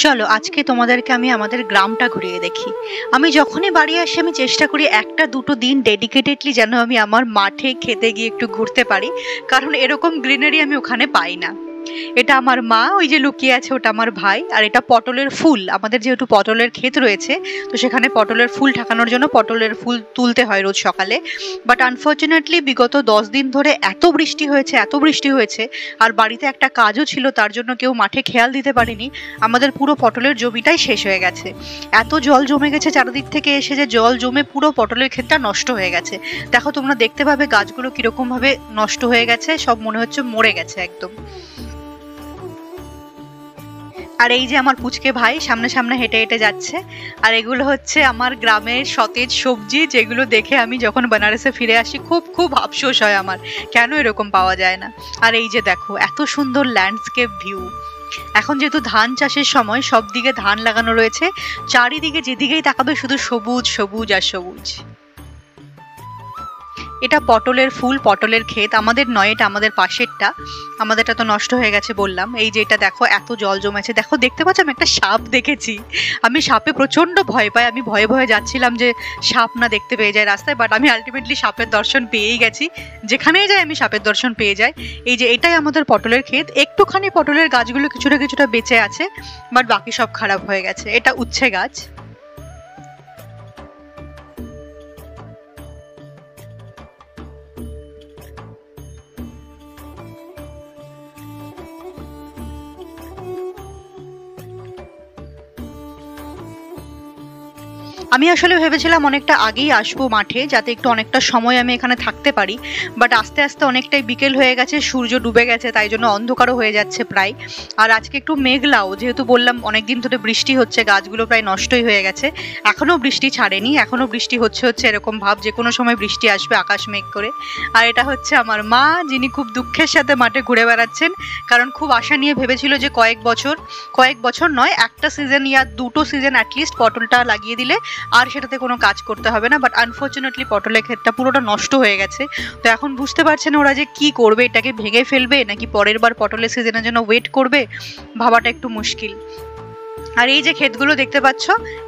চলো আজকে তোমাদেরকে আমি আমাদের গ্রামটা ঘুরিয়ে দেখি। আমি যখনই বাড়ি আসি আমি চেষ্টা করি একটা দুটো দিন ডেডিকেটেডলি যেন আমি আমার মাঠে খেতে গিয়ে একটু ঘুরতে পারি, কারণ এরকম গ্রিনারি আমি ওখানে পাই না। এটা আমার মা, ওই যে লুকিয়ে আছে ওটা আমার ভাই, আর এটা পটলের ফুল। আমাদের যেহেতু পটলের ক্ষেত রয়েছে, তো সেখানে পটলের ফুল ঠাকানোর জন্য পটলের ফুল তুলতে হয় রোজ সকালে। বাট আনফর্চুনেটলি বিগত 10 দিন ধরে এত বৃষ্টি হয়েছে, এত বৃষ্টি হয়েছে, আর বাড়িতে একটা কাজও ছিল, তার জন্য কেউ মাঠে খেয়াল দিতে পারেনি। আমাদের পুরো পটলের জমিটাই শেষ হয়ে গেছে। এত জল জমে গেছে চারিদিক থেকে এসে, যে জল জমে পুরো পটলের ক্ষেতটা নষ্ট হয়ে গেছে। দেখো তোমরা দেখতে পাবে গাছগুলো কিরকম ভাবে নষ্ট হয়ে গেছে, সব মনে হচ্ছে মরে গেছে একদম। আর এই যে আমার পুচকে ভাই সামনে সামনে হেঁটে হেঁটে যাচ্ছে। আর এগুলো হচ্ছে আমার গ্রামের সতেজ সবজি, যেগুলো দেখে আমি যখন বেনারসে ফিরে আসি খুব খুব আফসোস হয় আমার, কেন এরকম পাওয়া যায় না। আর এই যে দেখো এত সুন্দর ল্যান্ডস্কেপ ভিউ। এখন যেহেতু ধান চাষের সময়, সব দিকে ধান লাগানো রয়েছে, চারিদিকে যেদিকেই তাকাবে শুধু সবুজ সবুজ আর সবুজ। এটা পটলের ফুল, পটলের ক্ষেত। আমাদের নয়, এটা আমাদের পাশেরটা। আমাদেরটা তো নষ্ট হয়ে গেছে বললাম। এই যে এটা দেখো এত জল জমেছে, দেখো দেখতে পাচ্ছ আমি একটা সাপ দেখেছি। আমি সাপে প্রচন্ড ভয় পাই, আমি ভয়ে ভয়ে যাচ্ছিলাম যে সাপ না দেখতে পেয়ে যায় রাস্তায়, বাট আমি আলটিমেটলি সাপের দর্শন পেয়েই গেছি। যেখানেই যাই আমি সাপের দর্শন পেয়ে যাই। এই যে এটাই আমাদের পটলের ক্ষেত। একটুখানি পটলের গাছগুলো কিছুটা কিছুটা বেঁচে আছে, বাট বাকি সব খারাপ হয়ে গেছে। এটা উচ্ছে গাছ। আমি আসলে ভেবেছিলাম অনেকটা আগেই আসবো মাঠে, যাতে একটু অনেকটা সময় আমি এখানে থাকতে পারি। বাট আস্তে আস্তে অনেকটাই বিকেল হয়ে গেছে, সূর্য ডুবে গেছে, তাই জন্য অন্ধকারও হয়ে যাচ্ছে প্রায়। আর আজকে একটু মেঘলাও, যেহেতু বললাম অনেকদিন ধরে বৃষ্টি হচ্ছে, গাছগুলো প্রায় নষ্টই হয়ে গেছে। এখনো বৃষ্টি ছাড়েনি, এখনো বৃষ্টি হচ্ছে হচ্ছে এরকম ভাব, যে কোনো সময় বৃষ্টি আসবে আকাশ মেঘ করে। আর এটা হচ্ছে আমার মা, যিনি খুব দুঃখের সাথে মাঠে ঘুরে বেড়াচ্ছেন, কারণ খুব আশা নিয়ে ভেবেছিল যে কয়েক বছর নয়, একটা সিজন ইয়া দুটো সিজন অ্যাটলিস্ট পটলটা লাগিয়ে দিলে আর সেটাতে কোনো কাজ করতে হবে না। বাট আনফর্চুনেটলি পটলের ক্ষেতটা পুরোটা নষ্ট হয়ে গেছে। তো এখন বুঝতে পারছে না ওরা যে কি করবে, এটাকে ভেঙে ফেলবে নাকি পরের বার পটলের সিজনের জন্য ওয়েট করবে, ভাবাটা একটু মুশকিল। আর এই যে ক্ষেতগুলো দেখতে পাচ্ছ,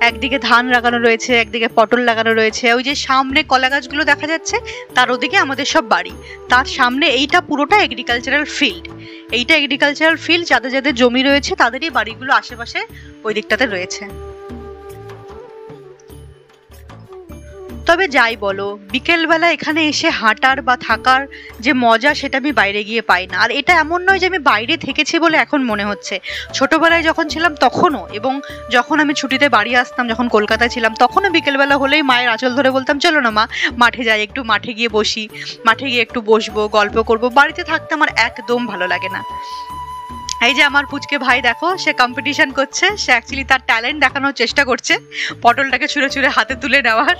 একদিকে ধান লাগানো রয়েছে, একদিকে পটল লাগানো রয়েছে। ওই যে সামনে কলা গাছগুলো দেখা যাচ্ছে, তার ওদিকে আমাদের সব বাড়ি। তার সামনে এইটা পুরোটা এগ্রিকালচারাল ফিল্ড। এইটা এগ্রিকালচারাল ফিল্ড, যাদের যাদের জমি রয়েছে তাদেরই বাড়িগুলো আশেপাশে ওই দিকটাতে রয়েছে। তবে যাই বলো, বিকেলবেলা এখানে এসে হাঁটার বা থাকার যে মজা, সেটা আমি বাইরে গিয়ে পাই না। আর এটা এমন নয় যে আমি বাইরে থেকেছি বলে এখন মনে হচ্ছে, ছোটবেলায় যখন ছিলাম তখনও, এবং যখন আমি ছুটিতে বাড়ি আসতাম যখন কলকাতায় ছিলাম, তখনও বিকেলবেলা হলেই মায়ের আঁচল ধরে বলতাম চলো না মা মাঠে যাই, একটু মাঠে গিয়ে বসি, মাঠে গিয়ে একটু বসবো, গল্প করব। বাড়িতে থাকতে আমার একদম ভালো লাগে না। এই যে আমার পুচকে ভাই দেখো, সে কম্পিটিশন করছে, সে অ্যাকচুয়ালি তার ট্যালেন্ট দেখানোর চেষ্টা করছে, পটলটাকে ছুঁড়ে ছুঁড়ে হাতে তুলে নেওয়ার।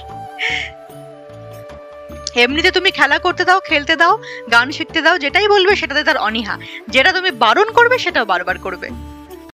এমনিতে তুমি খেলা করতে দাও, খেলতে দাও, গান শিখতে দাও, যেটাই বলবে সেটাতে তার অনীহা। যেটা তুমি বারণ করবে সেটাও বারবার করবে।